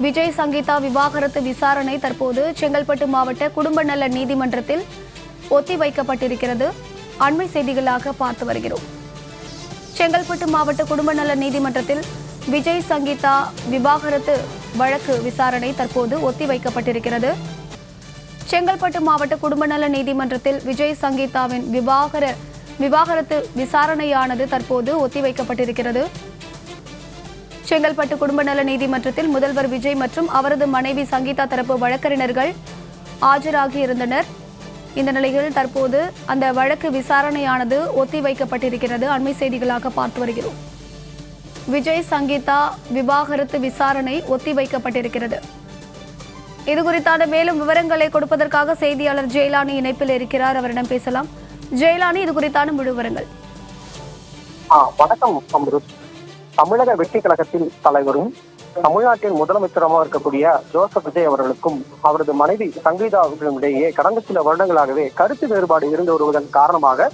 விஜய் சங்கீதா விவாகரத்து விசாரணை தற்போது செங்கல்பட்டு மாவட்ட குடும்ப நல நீதிமன்றத்தில் ஒத்திவைக்கப்பட்டிருக்கிறது. அண்மை செய்திகளாக பார்த்து வருகிறோம். செங்கல்பட்டு மாவட்ட குடும்ப நல நீதிமன்றத்தில் விஜய் சங்கீதா விவாகரத்து வழக்கு விசாரணை தற்போது ஒத்திவைக்கப்பட்டிருக்கிறது. செங்கல்பட்டு மாவட்ட குடும்ப நல நீதிமன்றத்தில் விஜய் சங்கீதாவின் விவாகரத்து விசாரணையானது தற்போது ஒத்திவைக்கப்பட்டிருக்கிறது. செங்கல்பட்டு குடும்ப நல நீதிமன்றத்தில் முதல்வர் விஜய் மற்றும் அவரது மனைவி சங்கீதா தரப்பு வழக்கறிஞர்கள் ஆஜராகி இருந்தனர். இந்த நிலையில் தற்போது அந்த வழக்கு விசாரணையானது ஒத்திவைக்கப்பட்டிருக்கிறது. அண்மை செய்திகளாக பார்த்து வருகிறோம். விஜய் சங்கீதா விவாகரத்து விசாரணை ஒத்திவைக்கப்பட்டிருக்கிறது. இது குறித்தான மேலும் விவரங்களை கொடுப்பதற்காக செய்தியாளர் ஜெயலானி இணைப்பில் இருக்கிறார். அவரிடம் பேசலாம். ஜெயலானி, இது குறித்தான முழு விவரங்கள். வணக்கம். தமிழக வெற்றி கழகத்தின் தலைவரும் தமிழ்நாட்டின் முதலமைச்சராக இருக்கக்கூடிய ஜோசப் விஜய் அவர்களுக்கும் அவரது மனைவி சங்கீதா அவர்களும் இடையே கடந்த சில வருடங்களாகவே கருத்து வேறுபாடு இருந்து வருவதன் காரணமாக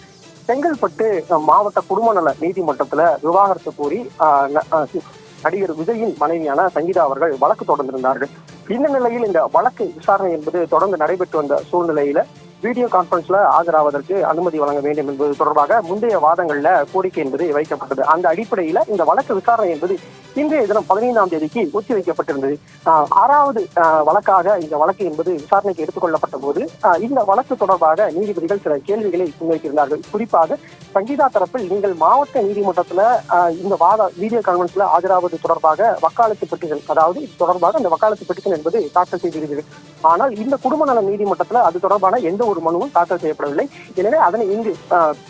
செங்கல்பட்டு மாவட்ட குடும்ப நல நீதிமன்றத்துல விவாகரத்து கோரி நடிகர் விஜயின் மனைவியான சங்கீதா அவர்கள் வழக்கு தொடர்ந்திருந்தார்கள். இந்த நிலையில் இந்த வழக்கு விசாரணை என்பது தொடர்ந்து நடைபெற்று வந்த சூழ்நிலையில வீடியோ கான்பரன்ஸ்ல ஆஜராவதற்கு அனுமதி வழங்க வேண்டும் என்பது தொடர்பாக முந்தைய வாதங்கள்ல கோரிக்கை என்பது வைக்கப்பட்டது. அந்த அடிப்படையில இந்த வழக்கு விசாரணை என்பது இன்றைய தினம் 15ஆம் தேதிக்கு ஒத்திவைக்கப்பட்டிருந்தது. 6வது வழக்காக இந்த வழக்கு என்பது விசாரணைக்கு எடுத்துக்கொள்ளப்பட்ட போது இந்த வழக்கு தொடர்பாக நீதிபதிகள் சில கேள்விகளை முன்வைத்திருந்தார்கள். குறிப்பாக சங்கீதா தரப்பில் நீங்கள் மாவட்ட நீதிமன்றத்துல இந்த வீடியோ கான்பரன்ஸ்ல ஆஜராவது தொடர்பாக வக்காலத்து பெட்டிஷன், அதாவது இது தொடர்பாக அந்த வக்காலத்து பெட்டிஷன் என்பது தாக்கல் செய்திருக்கிறது. ஆனால் இந்த குடும்ப நல நீதிமன்றத்துல அது தொடர்பான எந்த ஒரு மனுவும் தாக்கல் செய்யப்படவில்லை. எனவே அதனை இங்கு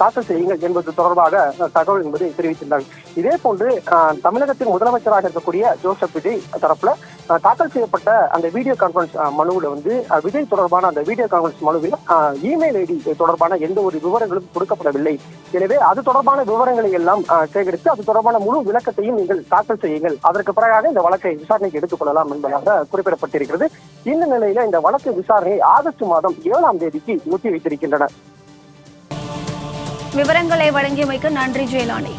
தாக்கல் செய்யுங்கள் என்பது தொடர்பாக தகவல் என்பது தெரிவித்திருந்தார்கள். இதே போன்று தமிழகத்தின் முதலமைச்சராக இருக்கக்கூடிய ஜோசப் விஜய் தரப்புல தாக்கல் செய்யப்பட்ட அந்த வீடியோ கான்பரன்ஸ் மனுவில் விஜய் தொடர்பான அந்த வீடியோ கான்பரன்ஸ் மனுவில் இமெயில் ஐடி தொடர்பான எந்த ஒரு விவரங்களும் கொடுக்கப்படவில்லை. எனவே அது தொடர்பான விவரங்களை எல்லாம் சேகரித்து அது தொடர்பான முழு விளக்கத்தையும் நீங்கள் தாக்கல் செய்யுங்கள், அதற்கு பிறகாக இந்த வழக்கை விசாரணைக்கு எடுத்துக் கொள்ளலாம் என்பதாக குறிப்பிடப்பட்டிருக்கிறது. இந்த நிலையில இந்த வழக்கு விசாரணையை ஆகஸ்ட் மாதம் 7ஆம் தேதிக்கு ஒத்தி வைத்திருக்கின்றனர். விவரங்களை வழங்கியமைக்கு நன்றி ஜெயலானி.